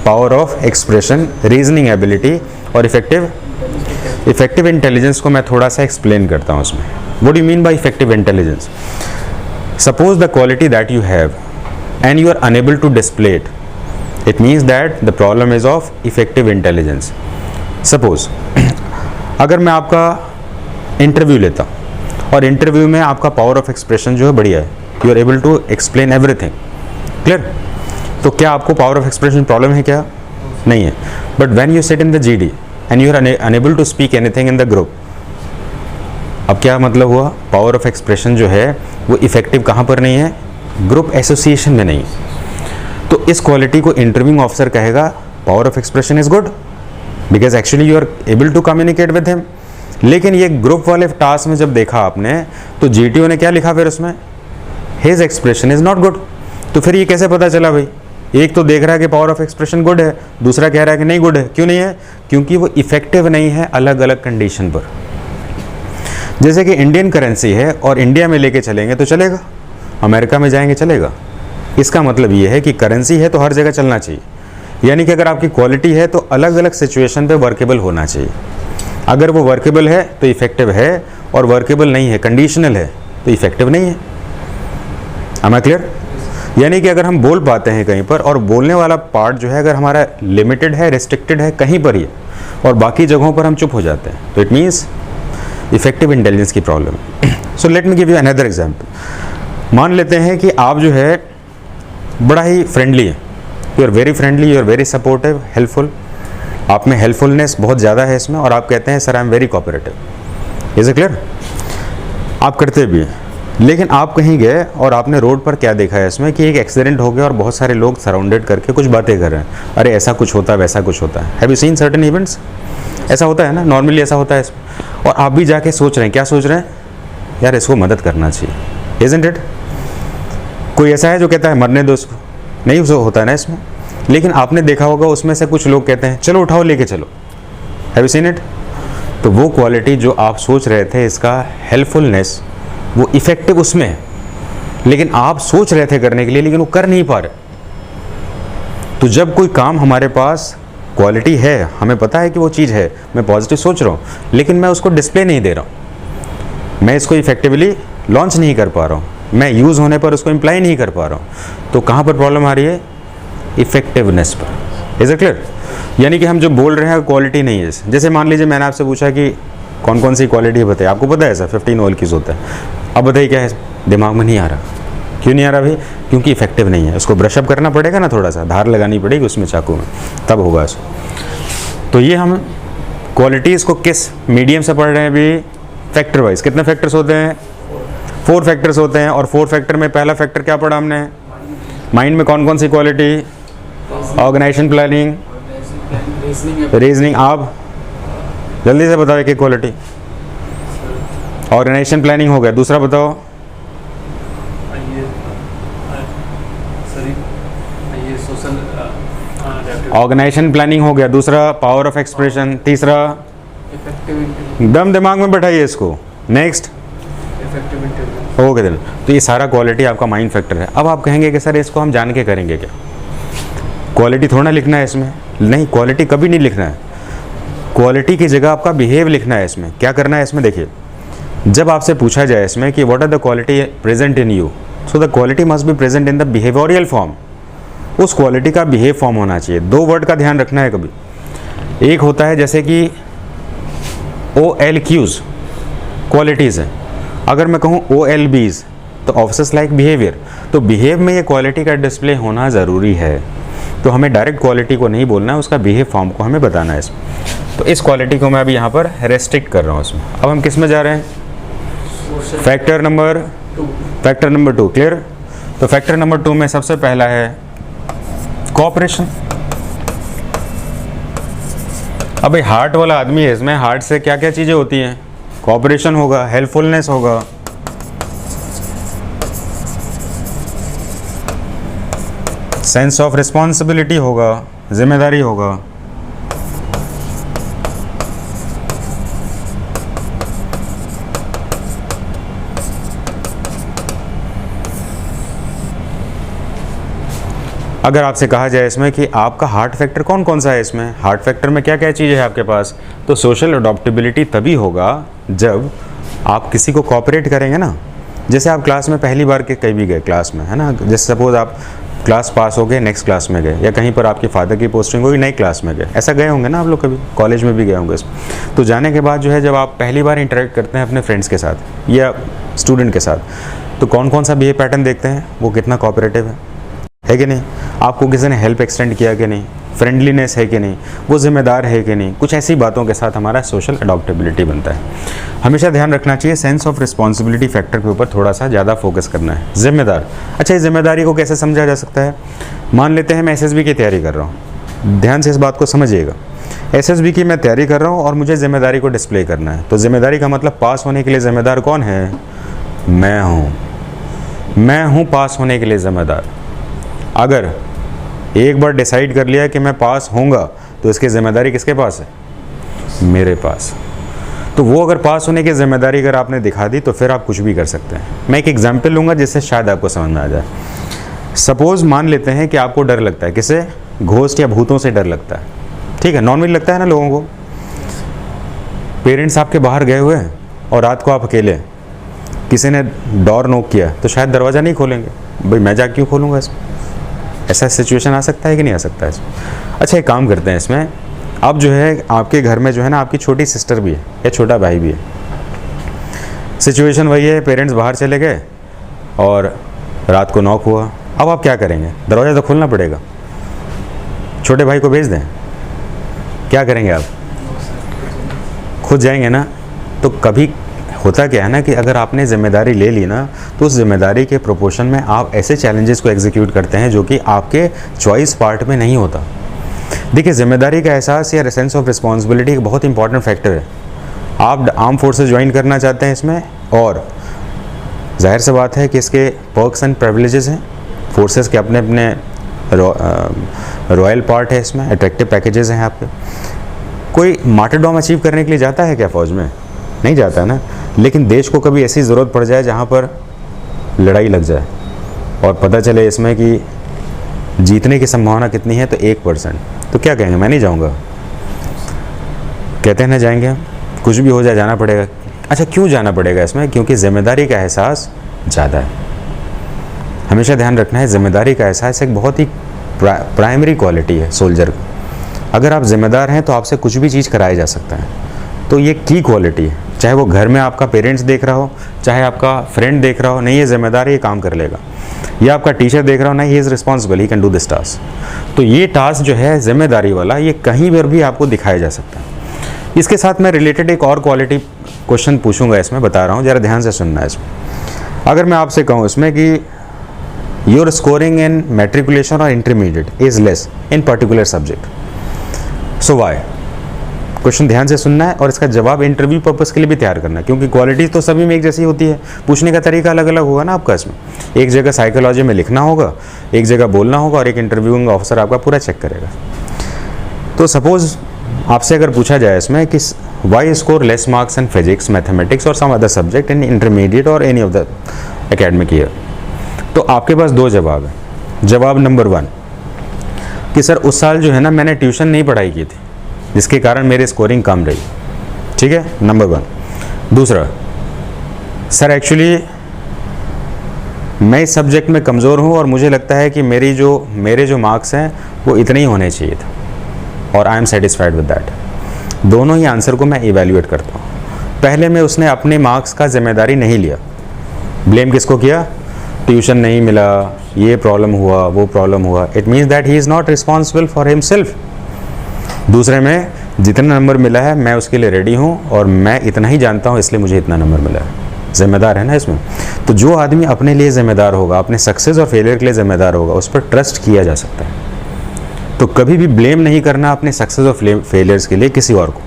power of expression, reasoning ability और इफेक्टिव इंटेलिजेंस को मैं थोड़ा सा एक्सप्लेन करता हूँ उसमें. What do you mean by effective intelligence? Suppose the quality that you have and you are unable to display it, it means that the problem is of effective intelligence. Suppose अगर मैं आपका interview लेता और interview में आपका power of expression जो है बढ़िया है, you are able to explain everything, clear? तो क्या आपको पावर ऑफ एक्सप्रेशन प्रॉब्लम है? क्या नहीं है. But when you sit in the GD and you are unable to speak anything in the group, अब क्या मतलब हुआ? पावर ऑफ एक्सप्रेशन जो है वो इफेक्टिव कहाँ पर नहीं है? ग्रुप एसोसिएशन में नहीं. तो इस क्वालिटी को इंटरव्यूइंग ऑफिसर कहेगा power of expression is good because actually you are able to communicate with him. लेकिन ये ग्रुप वाले टास्क में जब देखा आपने तो GTO ने क्या लिखा फिर उसमें? His expression is not good. तो फिर ये कैसे पता चला भाई? एक तो देख रहा है कि पावर ऑफ एक्सप्रेशन गुड है, दूसरा कह रहा है कि नहीं गुड है. क्यों नहीं है? क्योंकि वो इफेक्टिव नहीं है अलग अलग कंडीशन पर. जैसे कि इंडियन करेंसी है और इंडिया में लेके चलेंगे तो चलेगा, अमेरिका में जाएंगे चलेगा. इसका मतलब ये है कि करेंसी है तो हर जगह चलना चाहिए. यानी कि अगर आपकी क्वालिटी है तो अलग अलग सिचुएशन पे वर्केबल होना चाहिए. अगर वो वर्केबल है तो इफेक्टिव है, और वर्केबल नहीं है, कंडीशनल है, तो इफेक्टिव नहीं है. am I clear? यानी कि अगर हम बोल पाते हैं कहीं पर और बोलने वाला पार्ट जो है अगर हमारा लिमिटेड है, रिस्ट्रिक्टेड है कहीं पर ही, और बाकी जगहों पर हम चुप हो जाते हैं, तो इट मीन्स इफेक्टिव इंटेलिजेंस की प्रॉब्लम है. So let me give you another example. मान लेते हैं कि आप जो है बड़ा ही फ्रेंडली है, you are very friendly, you are very supportive, helpful. आप में हेल्पफुलनेस बहुत ज़्यादा है इसमें, और आप कहते हैं sir I am very cooperative. Is it clear? आप करते भी हैं. लेकिन आप कहीं गए और आपने रोड पर क्या देखा है इसमें कि एक एक्सीडेंट हो गया और बहुत सारे लोग सराउंडेड करके कुछ बातें कर रहे हैं, अरे ऐसा कुछ होता है, वैसा कुछ होता है. Have you seen certain events? ऐसा होता है ना, नॉर्मली ऐसा होता है इसमें. और आप भी जाके सोच रहे हैं, क्या सोच रहे हैं? यार इसको मदद करना चाहिए. Isn't it? कोई ऐसा है जो कहता है मरने दो इसको? नहीं होता है ना इसमें. लेकिन आपने देखा होगा उसमें से कुछ लोग कहते हैं चलो उठाओ लेके चलो. Have you seen it? तो वो क्वालिटी जो आप सोच रहे थे, इसका हेल्पफुलनेस, वो इफेक्टिव उसमें है, लेकिन आप सोच रहे थे करने के लिए लेकिन वो कर नहीं पा रहे. तो जब कोई काम हमारे पास क्वालिटी है, हमें पता है कि वो चीज़ है, मैं पॉजिटिव सोच रहा हूँ, लेकिन मैं उसको डिस्प्ले नहीं दे रहा हूँ, मैं इसको इफेक्टिवली लॉन्च नहीं कर पा रहा हूँ, मैं यूज़ होने पर उसको इम्प्लाई नहीं कर पा रहा हूँ, तो कहाँ पर प्रॉब्लम आ रही है? इफेक्टिवनेस पर. Is it clear? यानी कि हम जो बोल रहे हैं क्वालिटी नहीं है. जैसे मान लीजिए मैंने आपसे पूछा कि कौन कौन सी क्वालिटी है बताइए, आपको पता है सर 15 OLQs होता है. अब बताइए क्या है? दिमाग में नहीं आ रहा. क्यों नहीं आ रहा भाई? क्योंकि इफेक्टिव नहीं है. उसको ब्रशअप करना पड़ेगा ना, थोड़ा सा धार लगानी पड़ेगी उसमें चाकू में, तब होगा इसको. तो ये हम क्वालिटीज़ को किस मीडियम से पढ़ रहे हैं अभी? Factor wise. कितने फैक्टर्स होते हैं? 4 फैक्टर्स होते हैं. और 4 फैक्टर में पहला फैक्टर क्या पढ़ा हमने? माइंड में कौन कौन सी क्वालिटी? Organisation planning, reasoning. आप जल्दी से बताओ एक एक क्वालिटी. ऑर्गेनाइजेशन प्लानिंग हो गया, दूसरा बताओ. ऑर्गेनाइजेशन प्लानिंग हो गया, दूसरा पावर ऑफ एक्सप्रेशन, तीसरा दम दिमाग में बैठाइए इसको. नेक्स्ट हो गया. तो ये सारा क्वालिटी आपका माइंड फैक्टर है. अब आप कहेंगे कि सर इसको हम जान के करेंगे क्या? क्वालिटी थोड़ा लिखना है इसमें. नहीं, क्वालिटी कभी नहीं लिखना है. क्वालिटी की जगह आपका बिहेव लिखना है इसमें. क्या करना है इसमें? देखिए, जब आपसे पूछा जाए इसमें कि what are the quality present in you, so the quality must be present in the behavioural form. उस क्वालिटी का बिहेव फॉर्म होना चाहिए. 2 वर्ड का ध्यान रखना है कभी. एक होता है जैसे कि OLQs क्वालिटीज़ हैं. अगर मैं कहूँ OLBs तो ऑफिसर्स लाइक बिहेवियर. तो बिहेव में ये क्वालिटी का डिस्प्ले होना ज़रूरी है. तो हमें डायरेक्ट क्वालिटी को नहीं बोलना है, उसका बिहेव फॉर्म को हमें बताना है इसमें. तो इस क्वालिटी को मैं अभी यहाँ पर रेस्ट्रिक्ट कर रहा हूँ इसमें. अब हम किस में जा रहे हैं? Factor number 2. क्लियर? तो फैक्टर नंबर 2 में सबसे पहला है कोऑपरेशन। अब भाई हार्ट वाला आदमी है, इसमें हार्ट से क्या क्या चीज़ें होती हैं? कोऑपरेशन होगा, हेल्पफुलनेस होगा, सेंस ऑफ रिस्पॉन्सिबिलिटी होगा, जिम्मेदारी होगा। अगर आपसे कहा जाए इसमें कि आपका हार्ट फैक्टर कौन कौन सा है, इसमें हार्ट फैक्टर में क्या क्या चीज़ें है आपके पास, तो सोशल अडॉप्टेबिलिटी तभी होगा जब आप किसी को कोऑपरेट करेंगे ना। जैसे आप क्लास में पहली बार के कहीं भी गए क्लास में, है ना, जैसे सपोज आप क्लास पास हो गए, नेक्स्ट क्लास में गए, या कहीं पर आपके फादर की पोस्टिंग होगी, नई क्लास में गए, ऐसा गए होंगे ना आप लोग, कभी कॉलेज में भी गए होंगे इसमें। तो जाने के बाद जो है, जब आप पहली बार इंटरेक्ट करते हैं अपने फ्रेंड्स के साथ या स्टूडेंट के साथ, तो कौन कौन सा बिहेव पैटर्न देखते हैं, वो कितना कोऑपरेटिव है कि नहीं, आपको किसी ने हेल्प एक्सटेंड किया कि नहीं, फ्रेंडलीनेस है कि नहीं, वो जिम्मेदार है कि नहीं, कुछ ऐसी बातों के साथ हमारा सोशल अडॉप्टेबिलिटी बनता है। हमेशा ध्यान रखना चाहिए सेंस ऑफ रिस्पॉन्सिबिलिटी फैक्टर के ऊपर थोड़ा सा ज़्यादा फोकस करना है। जिम्मेदार, अच्छा, इस जिम्मेदारी को कैसे समझा जा सकता है? मान लेते हैं मैं एसएसबी की तैयारी कर रहा हूँ, ध्यान से इस बात को समझिएगा। एसएसबी की मैं तैयारी कर रहा हूँ और मुझे जिम्मेदारी को डिस्प्ले करना है, तो जिम्मेदारी का मतलब पास होने के लिए जिम्मेदार कौन है? मैं हूँ पास होने के लिए जिम्मेदार। अगर एक बार डिसाइड कर लिया कि मैं पास होऊंगा, तो इसकी जिम्मेदारी किसके पास है? मेरे पास। तो वो अगर पास होने की जिम्मेदारी अगर आपने दिखा दी, तो फिर आप कुछ भी कर सकते हैं। मैं एक एग्जांपल लूँगा जिससे शायद आपको समझ में आ जाए। सपोज़ मान लेते हैं कि आपको डर लगता है, किसे? घोस्ट या भूतों से डर लगता है, ठीक है, नॉर्मली लगता है ना लोगों को। पेरेंट्स आपके बाहर गए हुए हैं और रात को आप अकेले, किसी ने डोर नॉक किया, तो शायद दरवाज़ा नहीं खोलेंगे, भाई मैं जा क्यों खोलूँगा इसमें? ऐसा सिचुएशन आ सकता है कि नहीं आ सकता है इसमें? अच्छा, एक काम करते हैं इसमें, अब जो है आपके घर में जो है ना, आपकी छोटी सिस्टर भी है या छोटा भाई भी है। सिचुएशन वही है, पेरेंट्स बाहर चले गए और रात को नॉक हुआ। अब आप क्या करेंगे? दरवाज़ा तो खोलना पड़ेगा, छोटे भाई को भेज दें? क्या करेंगे आप? खुद जाएंगे ना? तो कभी होता क्या है ना कि अगर आपने जिम्मेदारी ले ली ना, तो उस जिम्मेदारी के प्रोपोर्शन में आप ऐसे चैलेंजेस को एग्जीक्यूट करते हैं जो कि आपके चॉइस पार्ट में नहीं होता। देखिए, जिम्मेदारी का एहसास या सेंस ऑफ रिस्पॉन्सिबिलिटी एक बहुत इंपॉर्टेंट फैक्टर है। आप आर्म फोर्सेस ज्वाइन करना चाहते हैं इसमें, और जाहिर सी बात है कि इसके पर्क्स एंड प्रिविलेजेस हैं, फोर्सेस के अपने अपने रॉयल पार्ट है इसमें, अट्रैक्टिव पैकेजेस हैं आपके। कोई मार्टरडॉम अचीव करने के लिए जाता है क्या फ़ौज में? नहीं जाता है ना। लेकिन देश को कभी ऐसी ज़रूरत पड़ जाए जहाँ पर लड़ाई लग जाए और पता चले इसमें कि जीतने की संभावना कितनी है, तो 1%, तो क्या कहेंगे? मैं नहीं जाऊँगा? कहते हैं ना, जाएंगे, कुछ भी हो जाए जाना पड़ेगा। अच्छा, क्यों जाना पड़ेगा इसमें? क्योंकि जिम्मेदारी का एहसास ज़्यादा है। हमेशा ध्यान रखना है, जिम्मेदारी का एहसास एक बहुत ही प्राइमरी क्वालिटी है सोल्जर की। अगर आप जिम्मेदार हैं तो आपसे कुछ भी चीज़ कराया जा सकता है, तो ये की क्वालिटी है। चाहे वो घर में आपका पेरेंट्स देख रहा हो, चाहे आपका फ्रेंड देख रहा हो, नहीं ये जिम्मेदार है, ये काम कर लेगा, या आपका टीचर देख रहा हो, नहीं he is responsible, he can do this task. तो ये टास्क जो है जिम्मेदारी वाला, ये कहीं पर भी आपको दिखाया जा सकता है। इसके साथ मैं रिलेटेड एक और क्वालिटी क्वेश्चन पूछूंगा, इसमें बता रहा हूँ, ज़रा ध्यान से सुनना है इसमें। अगर मैं आपसे कहूँ इसमें कि योर स्कोरिंग इन मैट्रिकुलेशन और intermediate is less in particular subject, so why? Question ध्यान से सुनना है और इसका जवाब इंटरव्यू पर्पस के लिए भी तैयार करना है, क्योंकि क्वालिटीज़ तो सभी में एक जैसी होती है, पूछने का तरीका अलग अलग होगा ना आपका इसमें। एक जगह साइकोलॉजी में लिखना होगा, एक जगह बोलना होगा, और एक इंटरव्यूइंग ऑफिसर आपका पूरा चेक करेगा। तो सपोज़ आपसे अगर पूछा जाए इसमें कि why score less marks in physics, mathematics और some other subject in intermediate और any of the academic year, तो आपके पास दो जवाब है। जवाब नंबर 1 कि सर उस साल जो है ना, मैंने ट्यूशन नहीं पढ़ाई की थी, जिसके कारण मेरी स्कोरिंग कम रही, ठीक है, नंबर 1। दूसरा, सर एक्चुअली मैं इस सब्जेक्ट में कमज़ोर हूँ और मुझे लगता है कि मेरे जो मार्क्स हैं वो इतने ही होने चाहिए थे, और I am satisfied with that. दोनों ही आंसर को मैं इवैल्यूएट करता हूँ। पहले में उसने अपने मार्क्स का जिम्मेदारी नहीं लिया, ब्लेम किसको किया? ट्यूशन नहीं मिला, ये प्रॉब्लम हुआ, वो प्रॉब्लम हुआ, it means that he is not responsible for himself. दूसरे में जितना नंबर मिला है मैं उसके लिए रेडी हूँ और मैं इतना ही जानता हूँ, इसलिए मुझे इतना नंबर मिला है। जिम्मेदार है ना इसमें। तो जो आदमी अपने लिए जिम्मेदार होगा, अपने सक्सेस और फेलियर के लिए जिम्मेदार होगा, उस पर ट्रस्ट किया जा सकता है। तो कभी भी ब्लेम नहीं करना अपने सक्सेस और फेलियर्स के लिए किसी और को,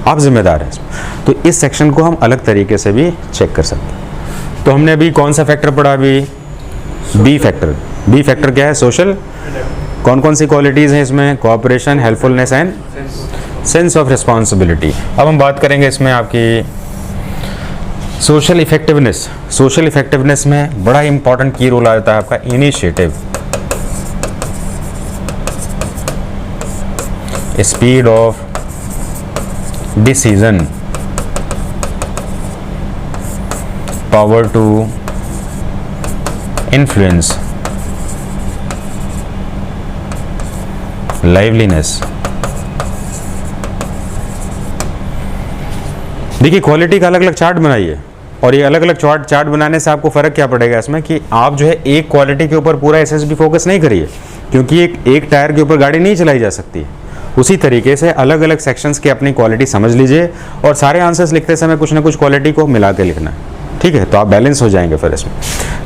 आप जिम्मेदार हैं इसमें। तो इस सेक्शन को हम अलग तरीके से भी चेक कर सकते हैं। तो हमने अभी कौन सा फैक्टर पढ़ा? अभी बी फैक्टर। बी फैक्टर क्या है? सोशल। कौन कौन सी क्वालिटीज़ हैं इसमें? Cooperation, helpfulness and sense of responsibility. अब हम बात करेंगे इसमें आपकी सोशल इफेक्टिवनेस। सोशल इफेक्टिवनेस में बड़ा इंपॉर्टेंट की रोल आता है आपका initiative, speed of decision, power to influence, liveliness. देखिए क्वालिटी का अलग अलग चार्ट बनाइए, और ये अलग अलग चार्ट बनाने से आपको फ़र्क क्या पड़ेगा इसमें कि आप जो है एक क्वालिटी के ऊपर पूरा एसएसबी फोकस नहीं करिए, क्योंकि एक टायर के ऊपर गाड़ी नहीं चलाई जा सकती। उसी तरीके से अलग अलग सेक्शंस की अपनी क्वालिटी समझ लीजिए, और सारे आंसर्स लिखते समय कुछ ना कुछ क्वालिटी को मिला के लिखना है, ठीक है? तो आप बैलेंस हो जाएंगे फिर इसमें।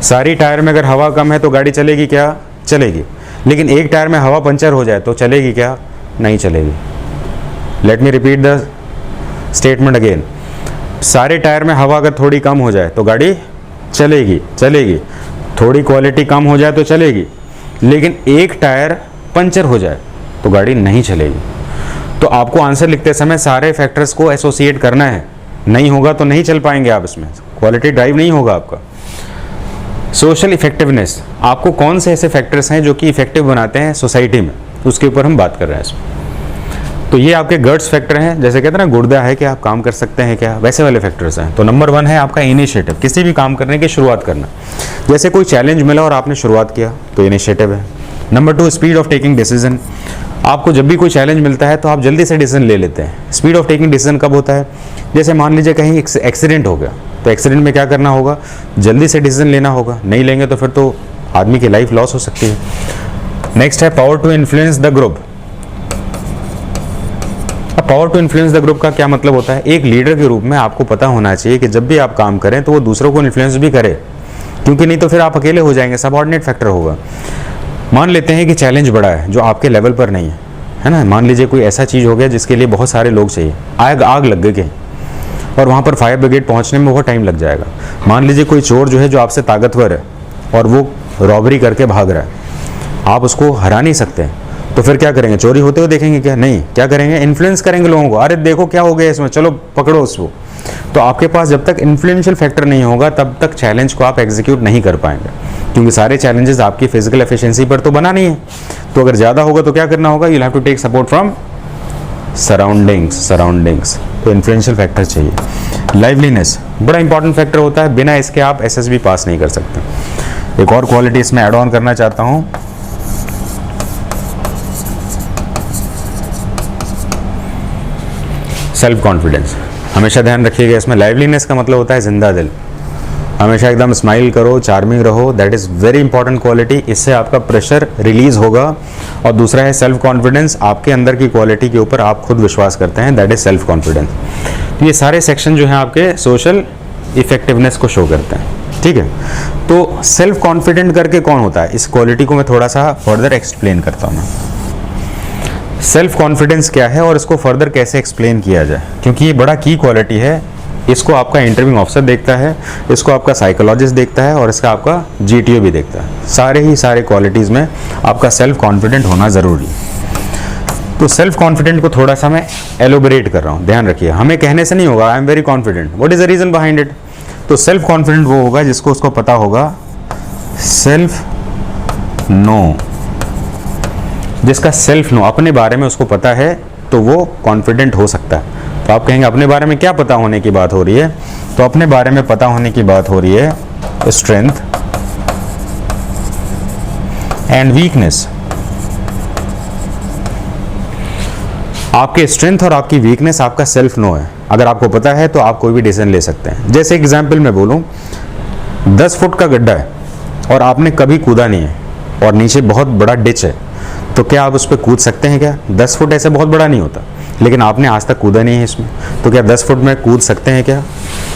सारी टायर में अगर हवा कम है तो गाड़ी चलेगी क्या? चलेगी। लेकिन एक टायर में हवा पंचर हो जाए तो चलेगी क्या? नहीं चलेगी। Let me repeat the statement again. सारे टायर में हवा अगर थोड़ी कम हो जाए तो गाड़ी चलेगी। थोड़ी क्वालिटी कम हो जाए तो चलेगी, लेकिन एक टायर पंचर हो जाए तो गाड़ी नहीं चलेगी। तो आपको आंसर लिखते समय सारे फैक्टर्स को एसोसिएट करना है, नहीं होगा तो नहीं चल पाएंगे आप, इसमें क्वालिटी ड्राइव नहीं होगा आपका। सोशल इफेक्टिवनेस, आपको कौन से ऐसे फैक्टर्स हैं जो कि इफेक्टिव बनाते हैं सोसाइटी में, उसके ऊपर हम बात कर रहे हैं इसमें। तो ये आपके गट्स फैक्टर हैं, जैसे कहते हैं ना गुर्दा है कि आप काम कर सकते हैं क्या, वैसे वाले फैक्टर्स हैं। तो नंबर 1 है आपका इनिशिएटिव, किसी भी काम करने की शुरुआत करना। जैसे कोई चैलेंज मिला और आपने शुरुआत किया तो इनिशिएटिव है। Number 2 speed of taking decision, आपको जब भी कोई चैलेंज मिलता है तो आप जल्दी से डिसीजन ले लेते हैं। स्पीड ऑफ टेकिंग डिसीजन कब होता है? जैसे मान लीजिए कहीं एक्सीडेंट हो गया, तो एक्सीडेंट में क्या करना होगा? जल्दी से डिसीजन लेना होगा, नहीं लेंगे तो फिर तो आदमी की लाइफ लॉस हो सकती है। नेक्स्ट है power to influence the group. अब power to influence the group का क्या मतलब होता है? एक लीडर के रूप में आपको पता होना चाहिए कि जब भी आप काम करें तो वो दूसरों को इन्फ्लुएंस भी करे, क्योंकि नहीं तो फिर आप अकेले हो जाएंगे, सबऑर्डिनेट फैक्टर होगा। मान लेते हैं कि चैलेंज बड़ा है जो आपके लेवल पर नहीं है ना। मान लीजिए कोई ऐसा चीज़ हो गया जिसके लिए बहुत सारे लोग चाहिए, आग लग गई और वहाँ पर फायर ब्रिगेड पहुँचने में बहुत टाइम लग जाएगा। मान लीजिए कोई चोर जो है जो आपसे ताकतवर है और वो रॉबरी करके भाग रहा है, आप उसको हरा नहीं सकते, तो फिर क्या करेंगे? चोरी होते हुए देखेंगे क्या? नहीं, क्या करेंगे? इन्फ्लुएंस करेंगे लोगों को, अरे देखो क्या हो गया इसमें, चलो पकड़ो उसको। तो आपके पास जब तक इन्फ्लुएंशियल फैक्टर नहीं होगा तब तक चैलेंज को आप एग्जीक्यूट नहीं कर पाएंगे, क्योंकि सारे चैलेंजेस आपकी फिजिकल एफिशिएंसी पर तो बना नहीं है। तो अगर ज़्यादा होगा तो क्या करना होगा? You have to take support from surroundings. तो इन्फ्लुएंशियल फैक्टर चाहिए। लाइवलीनेस बड़ा इंपॉर्टेंट फैक्टर होता है, बिना इसके आप एसएसबी पास नहीं कर सकते। एक और क्वालिटी इसमें ऐड ऑन करना चाहता हूँ, सेल्फ कॉन्फिडेंस। हमेशा ध्यान रखिएगा इसमें, लाइवलीनेस का मतलब होता है जिंदा दिल। हमेशा एकदम स्माइल करो, चार्मिंग रहो, that is very important quality. इससे आपका प्रेशर रिलीज होगा। और दूसरा है सेल्फ कॉन्फिडेंस, आपके अंदर की क्वालिटी के ऊपर आप खुद विश्वास करते हैं, दैट इज सेल्फ कॉन्फिडेंस। ये सारे सेक्शन जो हैं आपके सोशल इफेक्टिवनेस को शो करते हैं, ठीक है। तो सेल्फ कॉन्फिडेंट करके कौन होता है, इस क्वालिटी को मैं थोड़ा सा फर्दर एक्सप्लेन करता हूँ। सेल्फ कॉन्फिडेंस क्या है और इसको फर्दर कैसे एक्सप्लेन किया जाए, क्योंकि ये बड़ा की क्वालिटी है। इसको आपका इंटरव्यूइंग ऑफिसर देखता है, इसको आपका साइकोलॉजिस्ट देखता है और इसका आपका जीटीओ भी देखता है। सारे क्वालिटीज़ में आपका सेल्फ कॉन्फिडेंट होना ज़रूरी है। तो सेल्फ कॉन्फिडेंट को थोड़ा सा मैं एलोबरेट कर रहा हूँ, ध्यान रखिए। हमें कहने से नहीं होगा I am very confident, what is the reason behind it. तो सेल्फ कॉन्फिडेंट वो होगा जिसको उसको पता होगा सेल्फ नो, जिसका सेल्फ नो अपने बारे में उसको पता है, तो वो कॉन्फिडेंट हो सकता है। तो आप कहेंगे अपने बारे में क्या पता होने की बात हो रही है, तो अपने बारे में पता होने की बात हो रही है स्ट्रेंथ एंड वीकनेस। आपके स्ट्रेंथ और आपकी वीकनेस आपका सेल्फ नो है। अगर आपको पता है तो आप कोई भी डिसीजन ले सकते हैं। जैसे एग्जाम्पल मैं बोलूं, 10 फुट का गड्ढा है और आपने कभी कूदा नहीं है और नीचे बहुत बड़ा डिच है, तो क्या आप उस पर कूद सकते हैं क्या? 10 फुट ऐसे बहुत बड़ा नहीं होता, लेकिन आपने आज तक कूदा नहीं है इसमें, तो क्या 10 फुट में कूद सकते हैं क्या?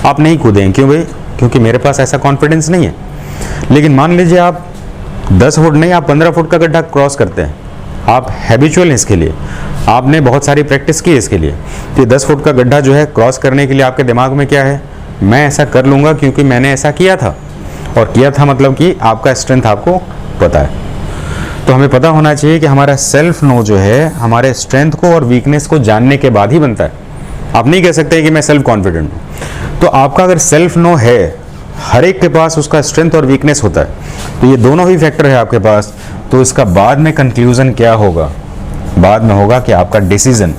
आप नहीं कूदेंगे। क्यों भाई? क्योंकि मेरे पास ऐसा कॉन्फिडेंस नहीं है। लेकिन मान लीजिए आप 10 फुट नहीं, आप 15 फुट का गड्ढा क्रॉस करते हैं, आप हैबिचुअल हैं इसके लिए, आपने बहुत सारी प्रैक्टिस की है इसके लिए। तो 10 फुट का गड्ढा जो है क्रॉस करने के लिए आपके दिमाग में क्या है, मैं ऐसा कर लूँगा क्योंकि मैंने ऐसा किया था, और किया था मतलब कि आपका स्ट्रेंथ आपको पता है। तो हमें पता होना चाहिए कि हमारा सेल्फ नो जो है हमारे स्ट्रेंथ को और वीकनेस को जानने के बाद ही बनता है। आप नहीं कह सकते कि मैं सेल्फ कॉन्फिडेंट हूँ। तो आपका अगर सेल्फ नो है, हर एक के पास उसका स्ट्रेंथ और वीकनेस होता है, तो ये दोनों ही फैक्टर है आपके पास, तो इसका बाद में कंक्लूजन क्या होगा, बाद में होगा कि आपका डिसीजन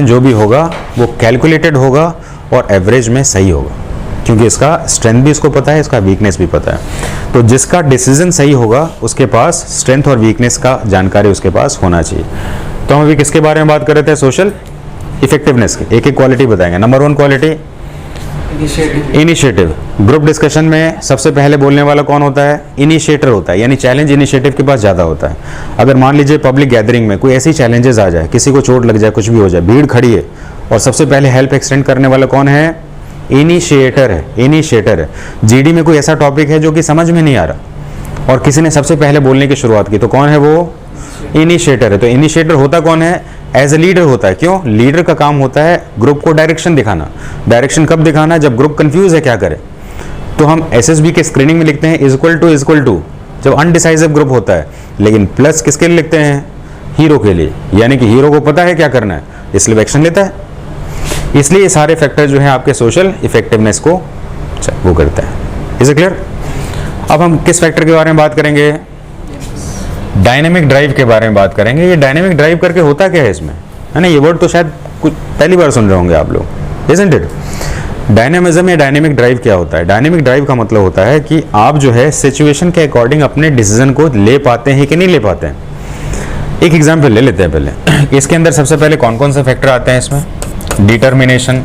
जो भी होगा वो कैलकुलेटेड होगा और एवरेज में सही होगा, क्योंकि इसका स्ट्रेंथ भी इसको पता है, इसका वीकनेस भी पता है। तो जिसका डिसीजन सही होगा उसके पास स्ट्रेंथ और वीकनेस का जानकारी उसके पास होना चाहिए। तो हम अभी किसके बारे में बात कर रहे थे, सोशल इफेक्टिवनेस की। एक एक क्वालिटी बताएंगे। Number 1 quality initiative. Group discussion में सबसे पहले बोलने वाला कौन होता है, इनिशिएटर होता है, यानी चैलेंज इनिशिएटिव के पास ज़्यादा होता है। अगर मान लीजिए पब्लिक गैदरिंग में कोई ऐसी चैलेंजेस आ जाए, किसी को चोट लग जाए, कुछ भी हो जाए, भीड़ खड़ी है, और सबसे पहले हेल्प एक्सटेंड करने वाला कौन है, इनिशिएटर है। इनिशिएटर है। जीडी में कोई ऐसा टॉपिक है जो कि समझ में नहीं आ रहा और किसी ने सबसे पहले बोलने की शुरुआत की, तो कौन है वो, इनिशिएटर है। तो इनिशिएटर होता कौन है, एज ए लीडर होता है। क्यों, लीडर का काम होता है ग्रुप को डायरेक्शन दिखाना। डायरेक्शन कब दिखाना, जब ग्रुप कंफ्यूज है क्या करे। तो हम एसएसबी के स्क्रीनिंग में लिखते हैं इक्वल टू जब अनडिसाइसिव ग्रुप होता है, लेकिन प्लस किसके लिए लिखते हैं, हीरो के लिए, यानी कि हीरो को पता है क्या करना है, इसलिए एक्शन लेता है। इसलिए ये सारे फैक्टर जो हैं आपके सोशल इफेक्टिवनेस को वो करते हैं। Is it clear. अब हम किस फैक्टर के बारे में बात करेंगे, डायनेमिक ड्राइव के बारे में बात करेंगे। ये डायनेमिक ड्राइव करके होता क्या है इसमें, है ना, ये वर्ड तो शायद कुछ पहली बार सुन रहे होंगे आप लोग, इजंट इट। डायनेमिज्म या डायनेमिक ड्राइव क्या होता है, डायनेमिक ड्राइव का मतलब होता है कि आप जो है सिचुएशन के अकॉर्डिंग अपने डिसीजन को ले पाते हैं कि नहीं ले पाते हैं। एक एग्जाम्पल ले लेते हैं पहले। इसके अंदर सबसे पहले कौन कौन से फैक्टर आते हैं इसमें, डिटर्मिनेशन,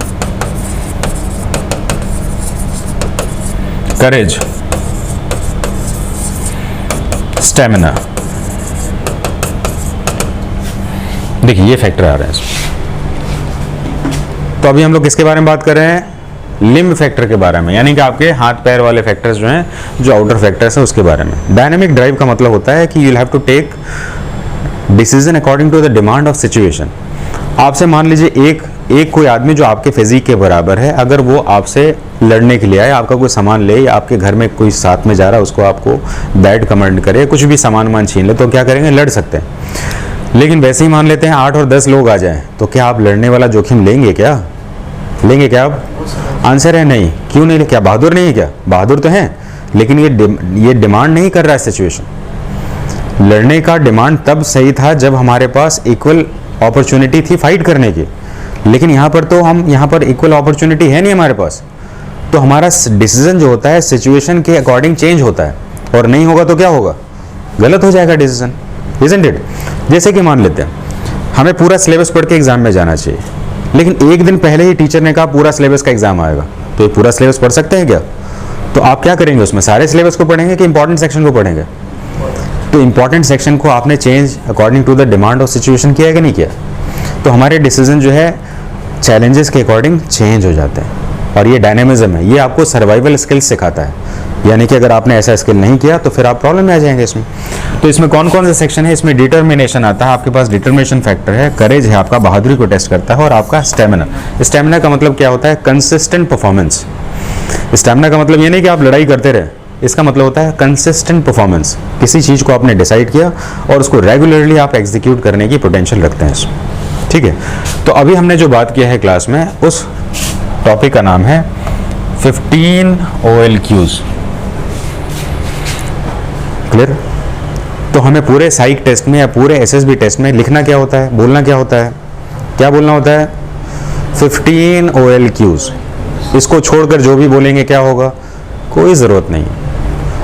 करेज, स्टेमिना। देखिए ये फैक्टर आ रहे हैं इसमें। तो अभी हम लोग किसके बारे में बात कर रहे हैं, लिम्ब फैक्टर के बारे में, यानी कि आपके हाथ पैर वाले फैक्टर्स जो हैं, जो आउटर फैक्टर्स हैं उसके बारे में। डायनेमिक ड्राइव का मतलब होता है कि you will have to take decision according to the demand of situation. आपसे मान लीजिए एक कोई आदमी जो आपके फिजिक के बराबर है, अगर वो आपसे लड़ने के लिए आए, आपका कोई सामान ले, या आपके घर में कोई साथ में जा रहा है उसको आपको बैड कमेंट करे, कुछ भी सामान छीन ले, तो क्या करेंगे, लड़ सकते हैं। लेकिन वैसे ही मान लेते हैं 8 और 10 लोग आ जाएं, तो क्या आप लड़ने वाला जोखिम लेंगे क्या, लेंगे क्या आप? आंसर है नहीं। क्यों नहीं? क्या बहादुर नहीं है क्या? बहादुर तो हैं, लेकिन ये डिमांड नहीं कर रहा है सिचुएशन। लड़ने का डिमांड तब सही था जब हमारे पास इक्वल अपॉर्चुनिटी थी फाइट करने की, लेकिन यहाँ पर इक्वल अपॉर्चुनिटी है नहीं हमारे पास। तो हमारा डिसीजन जो होता है सिचुएशन के अकॉर्डिंग चेंज होता है, और नहीं होगा तो क्या होगा, गलत हो जाएगा डिसीजन, इजंट इट। जैसे कि मान लेते हैं हमें पूरा सिलेबस पढ़ के एग्जाम में जाना चाहिए, लेकिन एक दिन पहले ही टीचर ने कहा पूरा सिलेबस का एग्जाम आएगा, तो ये पूरा सिलेबस पढ़ सकते हैं क्या? तो आप क्या करेंगे, उसमें सारे सिलेबस को पढ़ेंगे कि इंपॉर्टेंट सेक्शन को पढ़ेंगे? तो इंपॉर्टेंट सेक्शन को आपने change according to the demand of situation किया है कि नहीं किया? तो हमारे डिसीजन जो है चैलेंजेस के अकॉर्डिंग चेंज हो जाते हैं, और ये डायनेमिज्म है। ये आपको सर्वाइवल स्किल्स सिखाता है, यानी कि अगर आपने ऐसा स्किल नहीं किया तो फिर आप प्रॉब्लम में आ जाएंगे इसमें। तो इसमें कौन कौन से सेक्शन है, इसमें डिटर्मिनेशन आता है, आपके पास डिटर्मिनेशन फैक्टर है, करेज है, आपका बहादुरी को टेस्ट करता है, और आपका स्टेमिना। स्टेमिना का मतलब क्या होता है, कंसिस्टेंट परफॉर्मेंस। स्टेमिना का मतलब ये नहीं कि आप लड़ाई करते रहे, इसका मतलब होता है कंसिस्टेंट परफॉर्मेंस। किसी चीज़ को आपने डिसाइड किया और उसको रेगुलरली आप एग्जीक्यूट करने की पोटेंशियल रखते हैं इसमें, ठीक है। तो अभी हमने जो बात किया है क्लास में, उस टॉपिक का नाम है 15 OLQs। क्लियर? तो हमें पूरे साइक टेस्ट में या पूरे SSB टेस्ट में लिखना क्या होता है, बोलना क्या होता है, क्या बोलना होता है, 15 OLQs। इसको छोड़कर जो भी बोलेंगे क्या होगा, कोई ज़रूरत नहीं,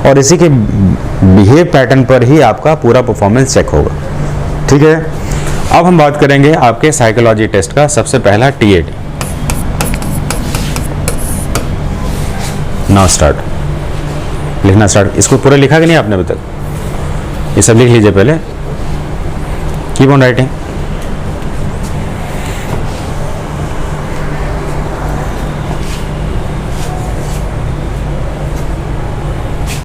और इसी के बिहेव पैटर्न पर ही आपका पूरा परफॉर्मेंस चेक होगा, ठीक है। अब हम बात करेंगे आपके साइकोलॉजी टेस्ट का सबसे पहला TAT। नाउ स्टार्ट, लिखना स्टार्ट। इसको पूरा लिखा कि नहीं आपने अभी तक? ये सब लिख लीजिए पहले, कीप ऑन राइटिंग।